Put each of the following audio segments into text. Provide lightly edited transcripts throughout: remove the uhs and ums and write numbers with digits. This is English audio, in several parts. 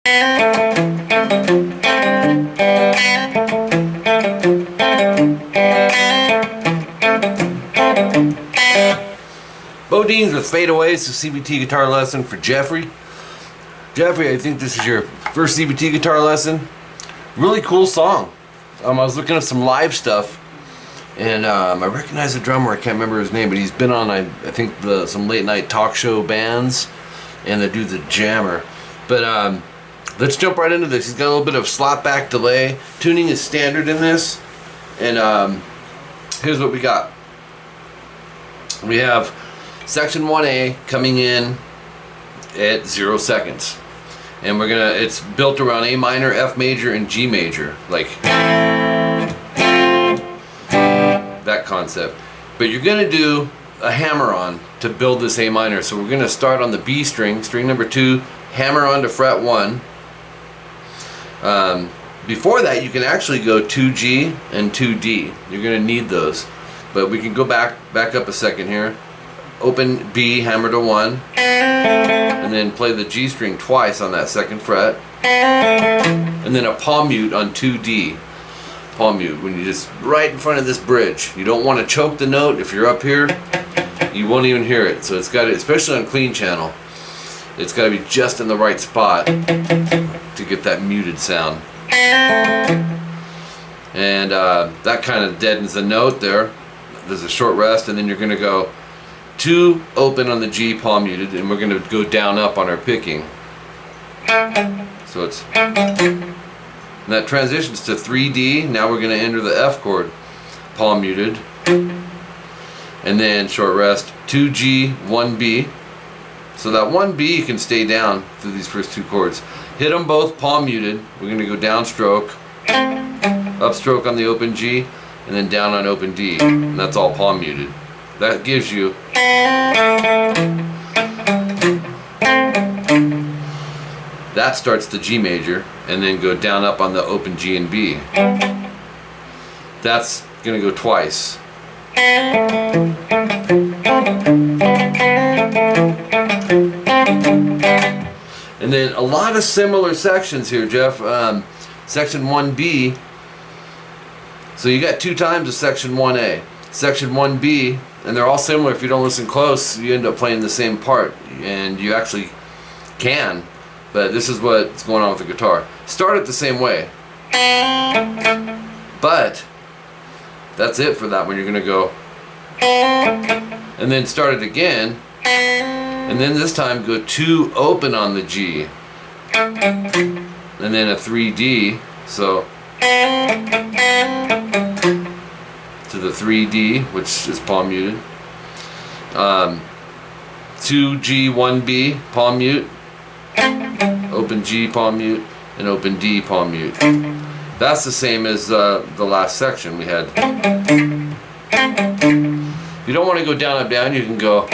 BoDeans with Fadeaway. It's a CVT guitar lesson for Jeffrey. Jeffrey, I think this is your first CVT guitar lesson. Really cool song. I was looking at some live stuff, and I recognize the drummer. I can't remember his name, but he's been on, I think, some late night talk show bands, and they do the jammer. But let's jump right into this. He's got a little bit of slapback delay. Tuning is standard in this, and here's what we got. We have section 1A coming in at 0 seconds, and it's built around A minor, F major, and G major, like that concept. But you're gonna do a hammer on to build this A minor. So we're gonna start on the B string, string number 2, hammer on to fret 1. Before that, you can actually go 2G and 2D. You're gonna need those, but we can go back up a second here. Open B, hammer to 1, and then play the G string twice on that 2nd fret, and then a palm mute on 2D. Palm mute when you just right in front of this bridge. You don't want to choke the note. If you're up here, you won't even hear it. So it's got to, especially on clean channel, it's got to be just in the right spot to get that muted sound. And that kind of deadens the note there. There's a short rest, and then you're going to go 2 open on the G, palm muted, and we're going to go down up on our picking. So it's, and that transitions to 3D. Now we're going to enter the F chord, palm muted, and then short rest 2G, 1B. So that 1B can stay down through these first 2 chords. Hit them both palm muted. We're going to go downstroke, upstroke on the open G, and then down on open D, and that's all palm muted. That gives you that starts the G major, and then go down up on the open G and B. That's gonna go twice. And then a lot of similar sections here, Jeff. Section 1B. So you got 2 times of section 1A. Section 1B, and they're all similar. If you don't listen close, you end up playing the same part, and you actually can, but this is what's going on with the guitar. Start it the same way, but that's it for that one. You're gonna go and then start it again, and then this time go 2 open on the G, and then a 3D, so to the 3D, which is palm muted, 2G, 1B, palm mute, open G, palm mute, and open D, palm mute. That's the same as the last section we had. If you don't want to go down, up, down, you can go,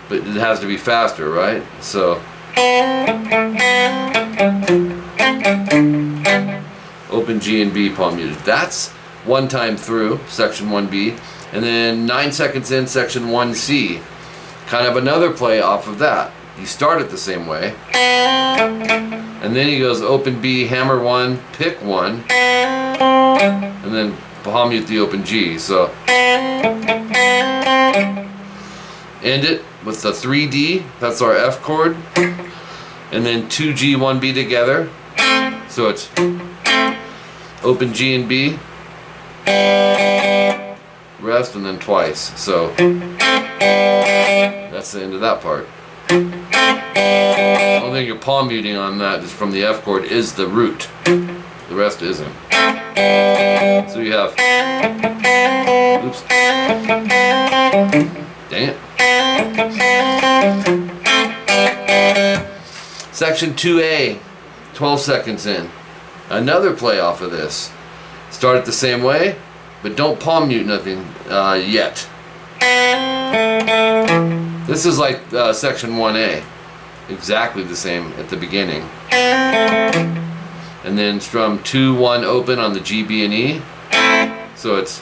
but it has to be faster, right? So open G and B, palm muted. That's 1 time through section 1B, and then 9 seconds in section 1C. Kind of another play off of that. You start it the same way, and then he goes open B, hammer 1, pick 1, and then palm mute the open G. So end it with the 3D. That's our F chord, and then 2G, 1B together. So it's open G and B, rest, and then twice. So that's the end of that part. The only thing you're palm muting on that is from the F chord is the root. The rest isn't. So you have, oops, dang it. Section 2A, 12 seconds in. Another play off of this. Start it the same way, but don't palm mute nothing yet. This is like section 1A, exactly the same at the beginning. And then strum 2, 1 open on the G, B, and E. So it's,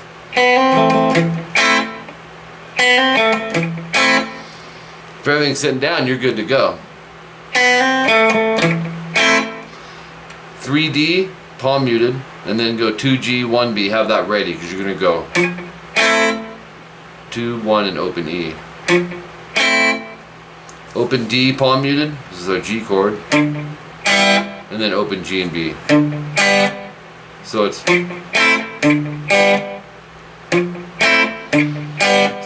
if everything's sitting down, you're good to go. 3D, palm muted, and then go 2G, 1B. Have that ready because you're going to go 2, 1, and open E. Open D, palm muted. This is our G chord. And then open G and B. So it's...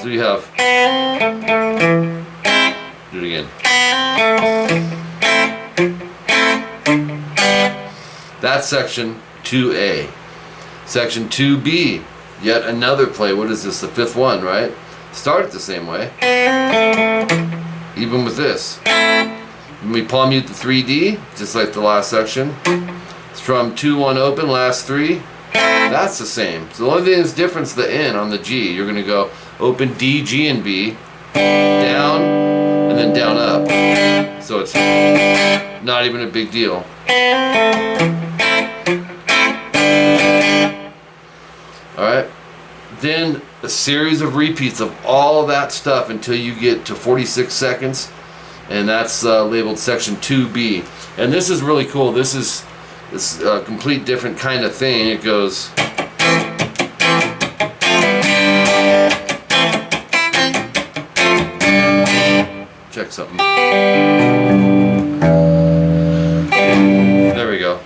So you have... Do it again. That's section 2A. Section 2B, yet another play. What is this? The fifth one, right? Start it the same way. Even with this. When we palm mute the 3D, just like the last section. Strum 2, 1 open, last 3. That's the same. So the only thing that's different is the N on the G. You're going to go open D, G, and B. Down, and then down up. So it's not even a big deal. Alright, then a series of repeats of all of that stuff until you get to 46 seconds, and that's labeled section 2B. And this is really cool. This is a complete different kind of thing. It goes... Check something. There we go.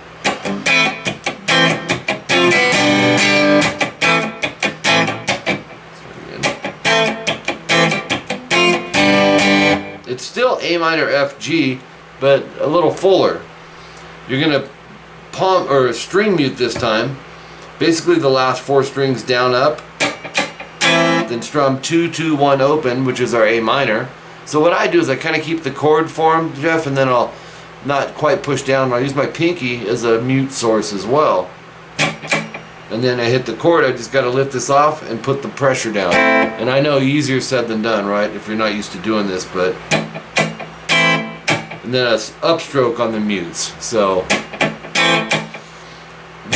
It's still A minor F G, but a little fuller. You're gonna palm or string mute this time. Basically the last 4 strings down up. Then strum 2, 2, 1 open, which is our A minor. So what I do is I kind of keep the chord form, Jeff, and then I'll not quite push down. I'll use my pinky as a mute source as well. And then I hit the chord. I just got to lift this off and put the pressure down. And I know easier said than done, right? If you're not used to doing this, but... And then a upstroke on the mutes. So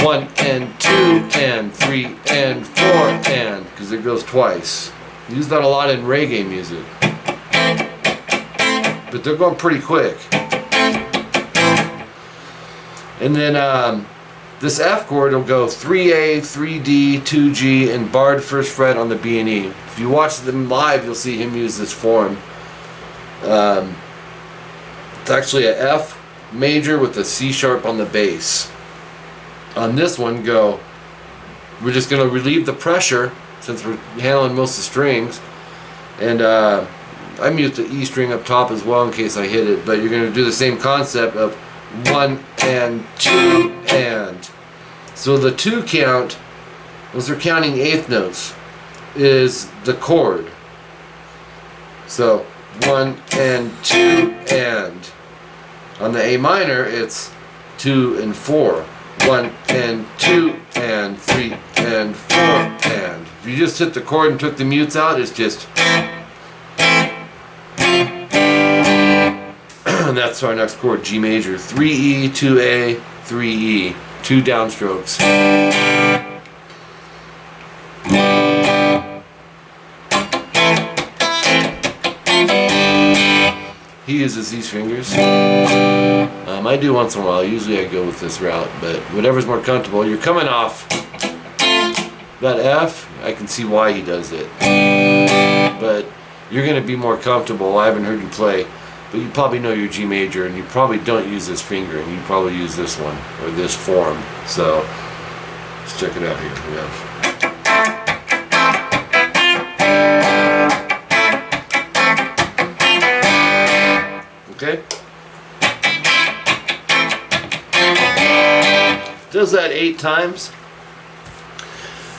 1 and 2 and 3 and 4 and, because it goes twice. Use that a lot in reggae music. But they're going pretty quick. And then this F chord will go 3A, 3D, 2G, and barred first fret on the B and E. If you watch them live, you'll see him use this form. It's actually a F major with a C sharp on the bass. On this one, we're just going to relieve the pressure since we're handling most of the strings. And I mute the E string up top as well in case I hit it, but you're going to do the same concept of 1 and 2 and. So the 2 count, those are counting eighth notes, is the chord. So 1 and 2 and. On the A minor, it's 2 and 4. 1 and 2 and 3 and 4 and. If you just hit the chord and took the mutes out, it's just... And that's our next chord, G major. 3E, 2A, 3E. 2 downstrokes. He uses these fingers. I do once in a while. Usually I go with this route, but whatever's more comfortable. You're coming off that F. I can see why he does it. But you're going to be more comfortable. I haven't heard you play. But you probably know your G major, and you probably don't use this finger, and you probably use this one, or this form. So, let's check it out here. We have... Okay? Does that 8 times.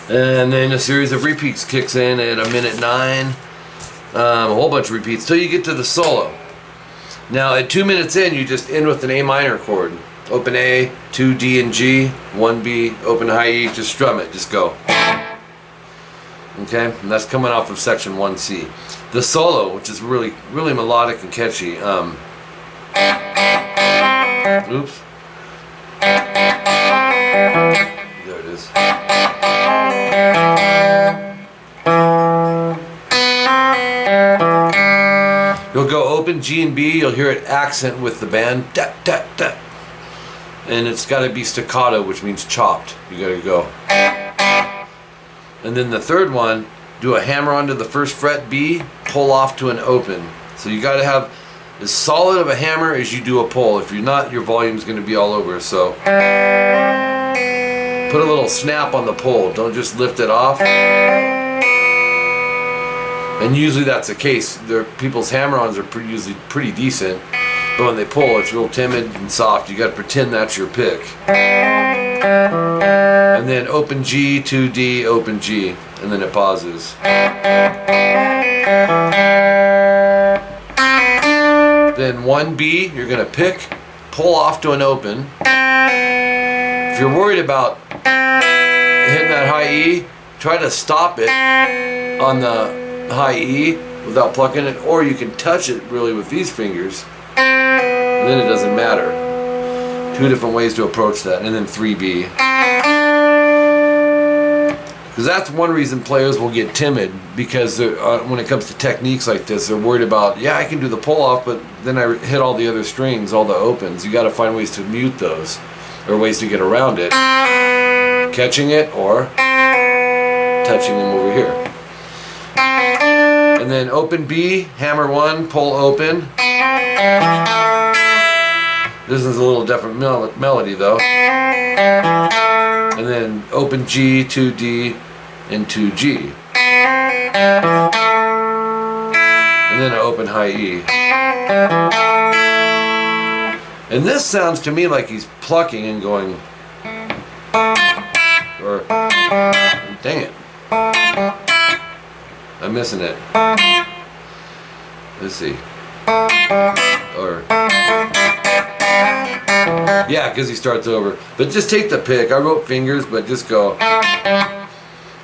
And then a series of repeats kicks in at 1:09. A whole bunch of repeats till you get to the solo. Now at 2 minutes in, you just end with an A minor chord. Open A, 2 D and G, 1 B, open high E, just strum it, just go. Okay, and that's coming off of section 1C. The solo, which is really melodic and catchy. Oops. There it is. You'll go open G and B, you'll hear it accent with the band, da, da, da. And it's got to be staccato, which means chopped. You got to go. And then the third one, do a hammer onto the first fret B, pull off to an open. So you got to have as solid of a hammer as you do a pull. If you're not, your volume's going to be all over. So put a little snap on the pull. Don't just lift it off. And usually that's the case. People's hammer-ons are usually pretty decent. But when they pull, it's real timid and soft. You got to pretend that's your pick. And then open G, 2D, open G. And then it pauses. Then 1B, you're going to pick, pull off to an open. If you're worried about hitting that high E, try to stop it on the high E without plucking it, or you can touch it really with these fingers, and then it doesn't matter. Two different ways to approach that. And then 3B, because that's one reason players will get timid, because when it comes to techniques like this, they're worried about, yeah, I can do the pull off, but then I hit all the other strings, all the opens. You got to find ways to mute those, or ways to get around it, catching it or touching them over here. And then open B, hammer 1, pull open. This is a little different melody though. And then open G, 2D, and 2G. And then an open high E. And this sounds to me like he's plucking and going, or, dang it, I'm missing it. Let's see. Or, yeah, because he starts over. But just take the pick. I wrote fingers, but just go.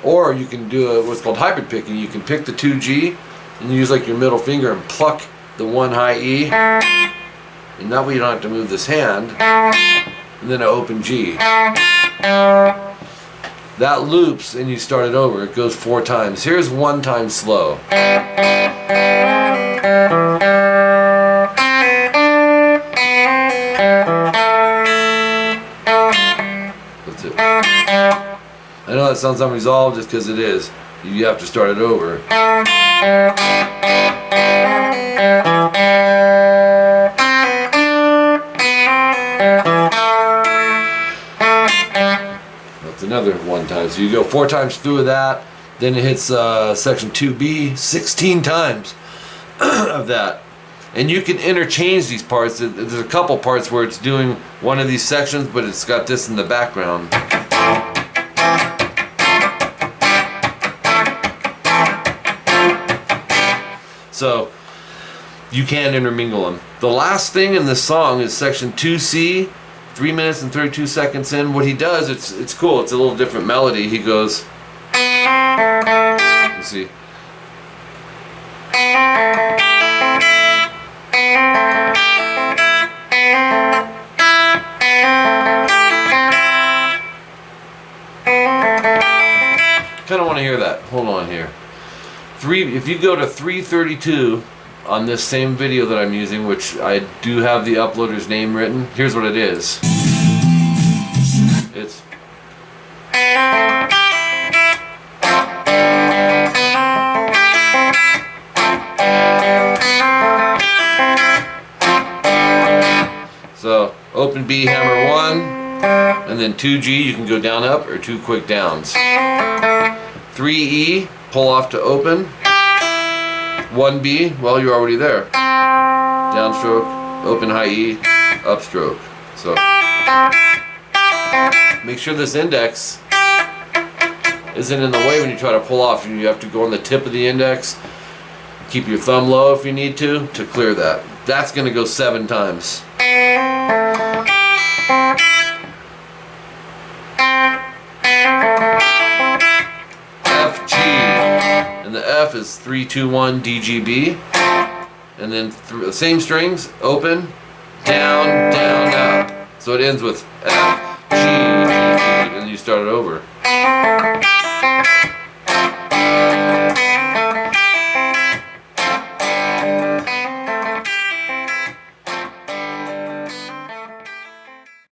Or you can do what's called hybrid picking. You can pick the 2G and use like your middle finger and pluck the 1 high E. And that way you don't have to move this hand. And then an open G. That loops and you start it over. It goes 4 times. Here's 1 time slow. That's it. I know that sounds unresolved just because it is. You have to start it over. Another 1 time. So you go 4 times through that, then it hits section 2B 16 times of that. And you can interchange these parts. There's a couple parts where it's doing one of these sections, but it's got this in the background. So you can intermingle them. The last thing in this song is section 2C. 3 minutes and 32 seconds in. What he does, it's cool. It's a little different melody. He goes, let's see. Kind of want to hear that. Hold on here. If you go to 332 on this same video that I'm using, which I do have the uploader's name written, here's what it is. It's so open B, hammer 1, and then 2G, you can go down up or 2 quick downs. 3E, pull off to open. 1B, well, you're already there. Downstroke, open high E, upstroke. So make sure this index isn't in the way when you try to pull off. You have to go on the tip of the index. Keep your thumb low if you need to clear that. That's going to go 7 times. And the F is 3, 2, 1 DGB, and then the same strings, open, down, down, up. So it ends with F, G, and you start it over.